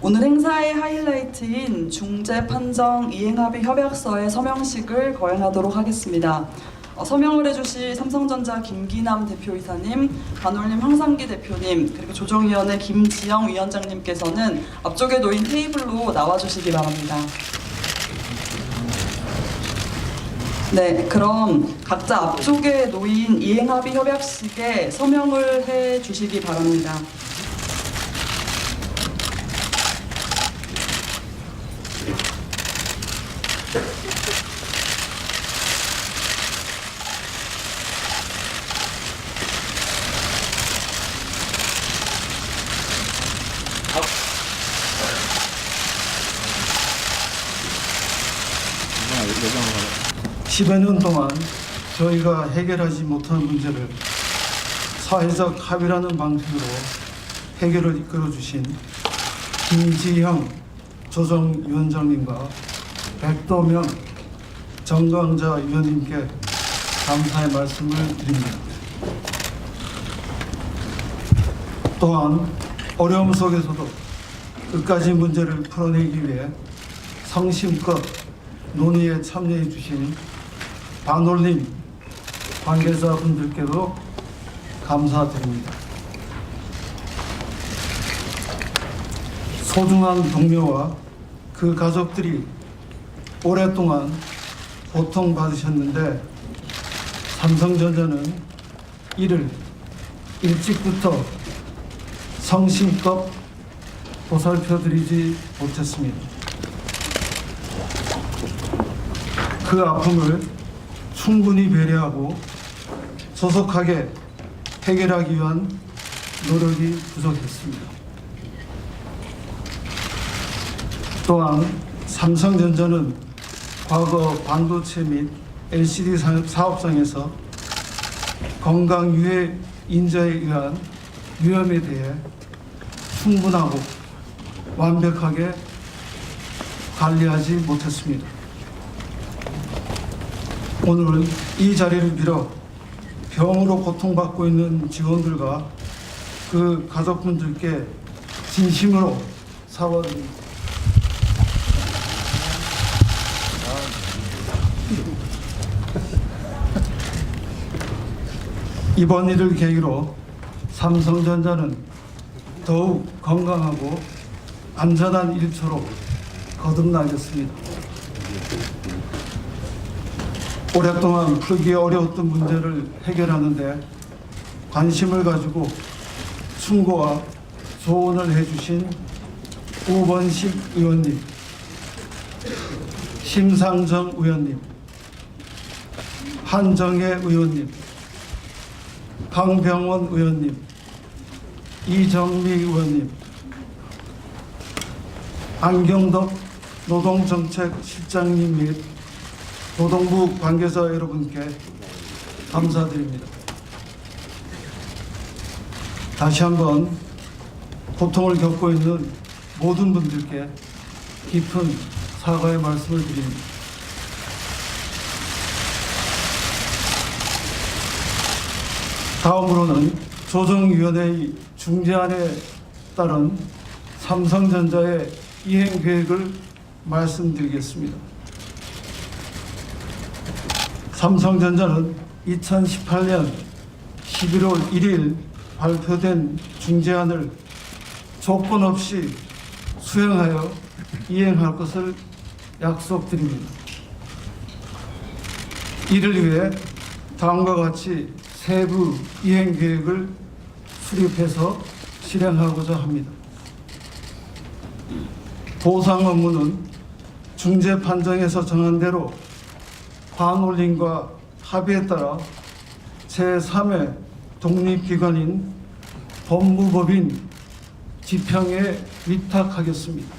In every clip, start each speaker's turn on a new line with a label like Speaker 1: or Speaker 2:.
Speaker 1: 오늘 행사의 하이라이트인 중재판정 이행합의 협약서의 서명식을 거행하도록 하겠습니다. 서명을 해주실 삼성전자 김기남 대표이사님, 반올림 황상기 대표님, 그리고 조정위원회 김지영 위원장님께서는 앞쪽에 놓인 테이블로 나와주시기 바랍니다. 네, 그럼 각자 앞쪽에 놓인 이행합의 협약식에 서명을 해주시기 바랍니다.
Speaker 2: 십여 년 동안 저희가 해결하지 못한 문제를 사회적 합의라는 방식으로 해결을 이끌어주신 김지형 조정위원장님과 백도명 정광자 위원님께 감사의 말씀을 드립니다. 또한 어려움 속에서도 끝까지 문제를 풀어내기 위해 성심껏 논의에 참여해 주신 반올림 관계자분들께도 감사드립니다. 소중한 동료와 그 가족들이 오랫동안 고통받으셨는데 삼성전자는 이를 일찍부터 성심껏 보살펴드리지 못했습니다. 그 아픔을 충분히 배려하고 소속하게 해결하기 위한 노력이 부족했습니다. 또한 삼성전자는 과거 반도체 및 LCD 사업장에서 건강 유해 인자에 의한 위험에 대해 충분하고 완벽하게 관리하지 못했습니다. 오늘 이 자리를 빌어 병으로 고통받고 있는 직원들과 그 가족분들께 진심으로 사과드립니다. 이번 일을 계기로 삼성전자는 더욱 건강하고 안전한 일처로 거듭나겠습니다. 오랫동안 풀기 어려웠던 문제를 해결하는데 관심을 가지고 충고와 조언을 해주신 우번식 의원님, 심상정 의원님, 한정혜 의원님, 강병원 의원님, 이정미 의원님, 안경덕 노동정책실장님 및 노동부 관계자 여러분께 감사드립니다. 다시 한번 고통을 겪고 있는 모든 분들께 깊은 사과의 말씀을 드립니다. 다음으로는 조정위원회의 중재안에 따른 삼성전자의 이행 계획을 말씀드리겠습니다. 삼성전자는 2018년 11월 1일 발표된 중재안을 조건 없이 수행하여 이행할 것을 약속드립니다. 이를 위해 다음과 같이 세부 이행 계획을 수립해서 실행하고자 합니다. 보상 업무는 중재 판정에서 정한 대로 반올림과 합의에 따라 제3회 독립기관인 법무법인 지평에 위탁하겠습니다.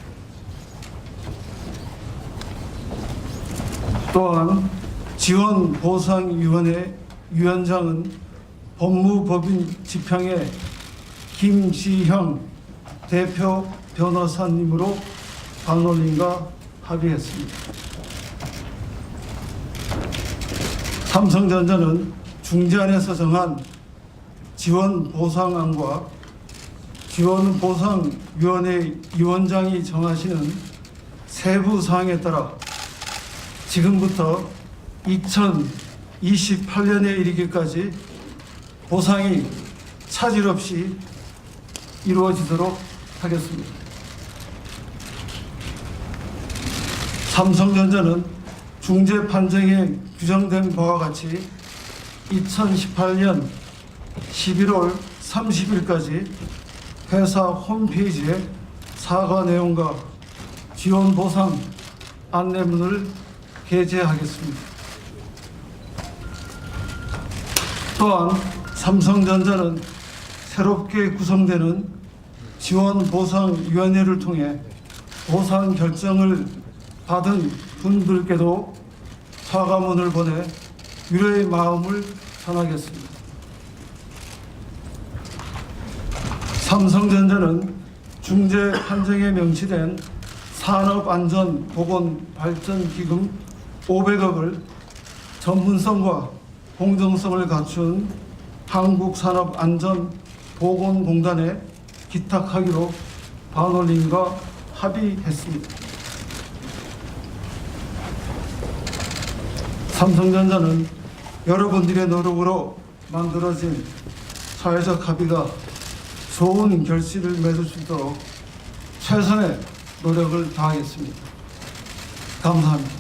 Speaker 2: 또한 지원보상위원회 위원장은 법무법인 지평의 김지형 대표 변호사님으로 반올림과 합의했습니다. 삼성전자는 중재안에서 정한 지원 보상안과 지원보상위원회 위원장이 정하시는 세부 사항에 따라 지금부터 2028년에 이르기까지 보상이 차질 없이 이루어지도록 하겠습니다. 삼성전자는 중재 판정에 규정된 바와 같이 2018년 11월 30일까지 회사 홈페이지에 사과 내용과 지원 보상 안내문을 게재하겠습니다. 또한 삼성전자는 새롭게 구성되는 지원보상위원회를 통해 보상 결정을 받은 분들께도 사과문을 보내 위로의 마음을 전하겠습니다. 삼성전자는 중재 판정에 명시된 산업안전보건발전기금 500억을 전문성과 공정성을 갖춘 한국산업안전보건공단에 기탁하기로 반올림과 합의했습니다. 삼성전자는 여러분들의 노력으로 만들어진 사회적 합의가 좋은 결실을 맺을 수 있도록 최선의 노력을 다하겠습니다. 감사합니다.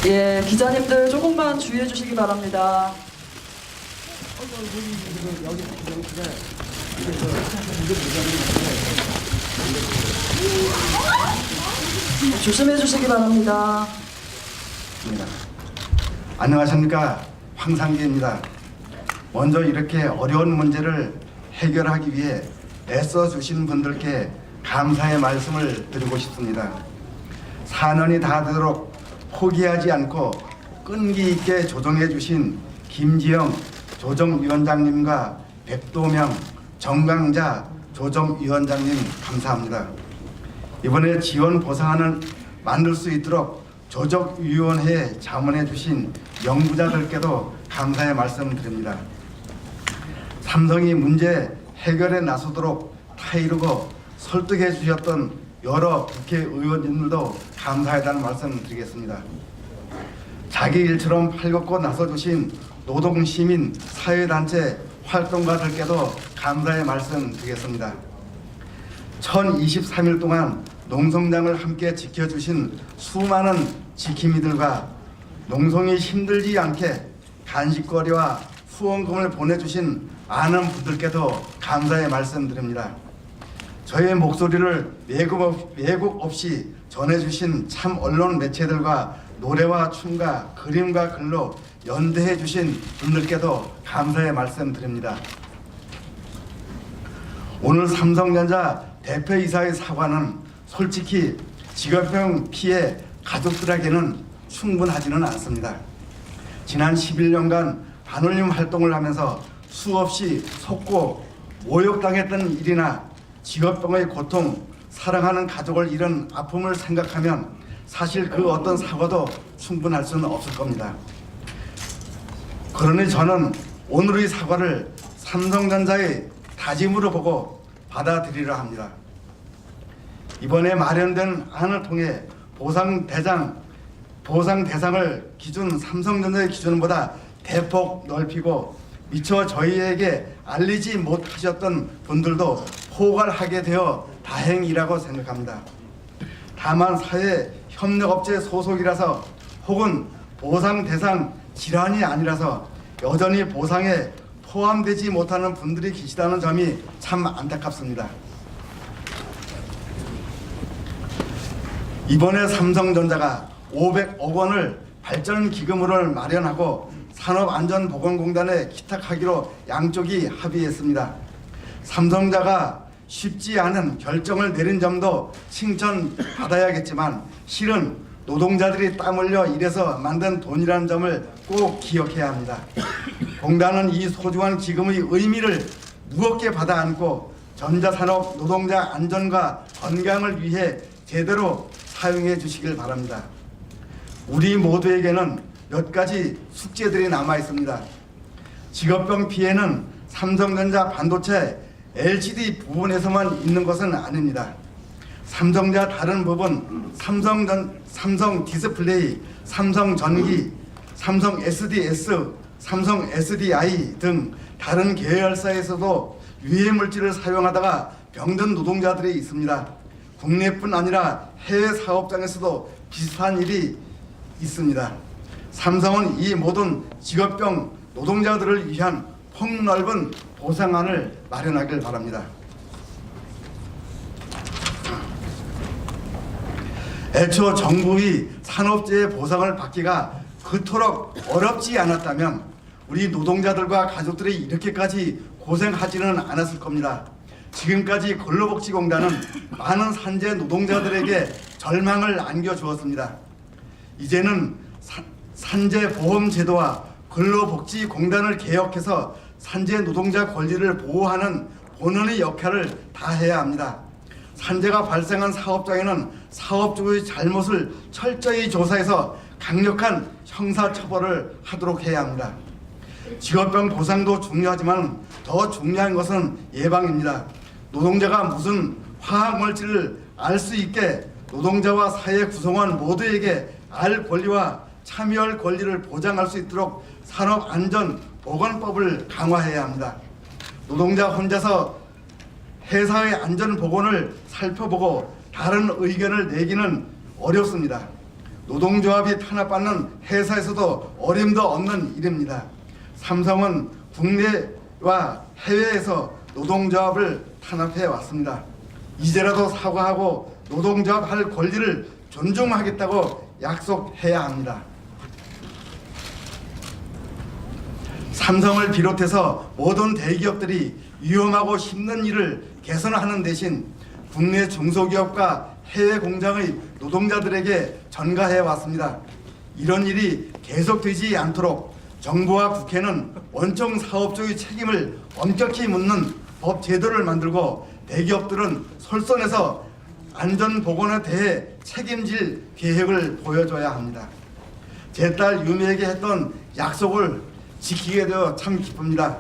Speaker 1: 예, 기자님들 조금만 주의해 주시기 바랍니다. 조심해 주시기 바랍니다.
Speaker 3: 안녕하십니까, 황상기입니다. 먼저 이렇게 어려운 문제를 해결하기 위해 애써 주신 분들께 감사의 말씀을 드리고 싶습니다. 4년이 다 되도록 포기하지 않고 끈기 있게 조정해 주신 김지영 조정위원장님과 백도명 정강자 조정위원장님 감사합니다. 이번에 지원 보상안을 만들 수 있도록 조정위원회에 자문해 주신 연구자들께도 감사의 말씀드립니다. 삼성이 문제 해결에 나서도록 타이르고 설득해 주셨던 여러 국회의원님들도 감사하다는 말씀 드리겠습니다. 자기 일처럼 팔걷고 나서주신 노동시민 사회단체 활동가들께도 감사의 말씀 드리겠습니다. 1023일 동안 농성장을 함께 지켜주신 수많은 지킴이들과 농성이 힘들지 않게 간식거리와 후원금을 보내주신 많은 분들께도 감사의 말씀드립니다. 저의 목소리를 왜곡 없이 전해주신 참 언론 매체들과 노래와 춤과 그림과 글로 연대해 주신 분들께도 감사의 말씀드립니다. 오늘 삼성전자 대표이사의 사과는 솔직히 직업병 피해 가족들에게는 충분하지는 않습니다. 지난 11년간 반올림 활동을 하면서 수없이 속고 모욕당했던 일이나 직업병의 고통, 사랑하는 가족을 잃은 아픔을 생각하면 사실 그 어떤 사과도 충분할 수는 없을 겁니다. 그러니 저는 오늘의 사과를 삼성전자의 다짐으로 보고 받아들이려 합니다. 이번에 마련된 안을 통해 보상 대상을 기준 삼성전자의 기준보다 대폭 넓히고 미처 저희에게 알리지 못하셨던 분들도 포괄하게 되어 다행이라고 생각합니다. 다만 사회협력업체 소속이라서 혹은 보상 대상 질환이 아니라서 여전히 보상에 포함되지 못하는 분들이 계시다는 점이 참 안타깝습니다. 이번에 삼성전자가 500억 원을 발전기금을 마련하고 산업안전보건공단에 기탁하기로 양쪽이 합의했습니다. 삼성자가 쉽지 않은 결정을 내린 점도 칭찬받아야겠지만 실은 노동자들이 땀 흘려 일해서 만든 돈이라는 점을 꼭 기억해야 합니다. 공단은 이 소중한 기금의 의미를 무겁게 받아 안고 전자산업 노동자 안전과 건강을 위해 제대로 사용해 주시길 바랍니다. 우리 모두에게는 몇 가지 숙제들이 남아 있습니다. 직업병 피해는 삼성전자 반도체 LCD 부분에서만 있는 것은 아닙니다. 삼성전자 다른 부분, 삼성 디스플레이, 삼성 전기, 삼성 SDS, 삼성 SDI 등 다른 계열사에서도 유해 물질을 사용하다가 병든 노동자들이 있습니다. 국내뿐 아니라 해외 사업장에서도 비슷한 일이 있습니다. 삼성은 이 모든 직업병 노동자들을 위한 폭넓은 보상안을 마련하길 바랍니다. 애초 정부의 산업재해 보상을 받기가 그토록 어렵지 않았다면 우리 노동자들과 가족들이 이렇게까지 고생하지는 않았을 겁니다. 지금까지 근로복지공단은 많은 산재 노동자들에게 절망을 안겨주었습니다. 이제는 산재보험제도와 근로복지공단을 개혁해서 산재 노동자 권리를 보호하는 본원의 역할을 다해야 합니다. 산재가 발생한 사업장에는 사업주의 잘못을 철저히 조사해서 강력한 형사처벌을 하도록 해야 합니다. 직업병 보상도 중요하지만 더 중요한 것은 예방입니다. 노동자가 무슨 화학물질을 알 수 있게 노동자와 사회 구성원 모두에게 알 권리와 참여할 권리를 보장할 수 있도록 산업안전보건법을 강화해야 합니다. 노동자 혼자서 회사의 안전보건을 살펴보고 다른 의견을 내기는 어렵습니다. 노동조합이 탄압받는 회사에서도 어림도 없는 일입니다. 삼성은 국내와 해외에서 노동조합을 탄압해 왔습니다. 이제라도 사과하고 노동조합 할 권리를 존중하겠다고 약속해야 합니다. 삼성을 비롯해서 모든 대기업들이 위험하고 힘든 일을 개선하는 대신 국내 중소기업과 해외 공장의 노동자들에게 전가해 왔습니다. 이런 일이 계속되지 않도록 정부와 국회는 원청 사업주의 책임을 엄격히 묻는 법 제도를 만들고 대기업들은 솔선해서 안전보건에 대해 책임질 계획을 보여줘야 합니다. 제 딸 유미에게 했던 약속을 지키게 되어 참 기쁩니다.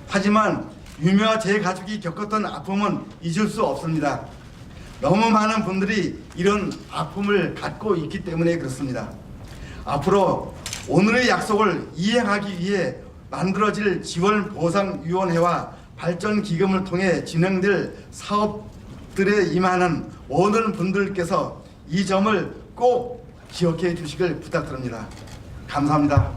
Speaker 3: 하지만 유미와 제 가족이 겪었던 아픔은 잊을 수 없습니다. 너무 많은 분들이 이런 아픔을 갖고 있기 때문에 그렇습니다. 앞으로 오늘의 약속을 이행하기 위해 만들어질 지원보상위원회와 발전기금을 통해 진행될 사업들에 임하는 모든 분들께서 이 점을 꼭 기억해 주시길 부탁드립니다. 감사합니다.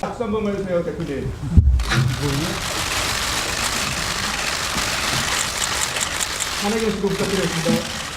Speaker 4: 박수 한 번만 해주세요, 대표님. 한혜경 씨도 부탁드리겠습니다.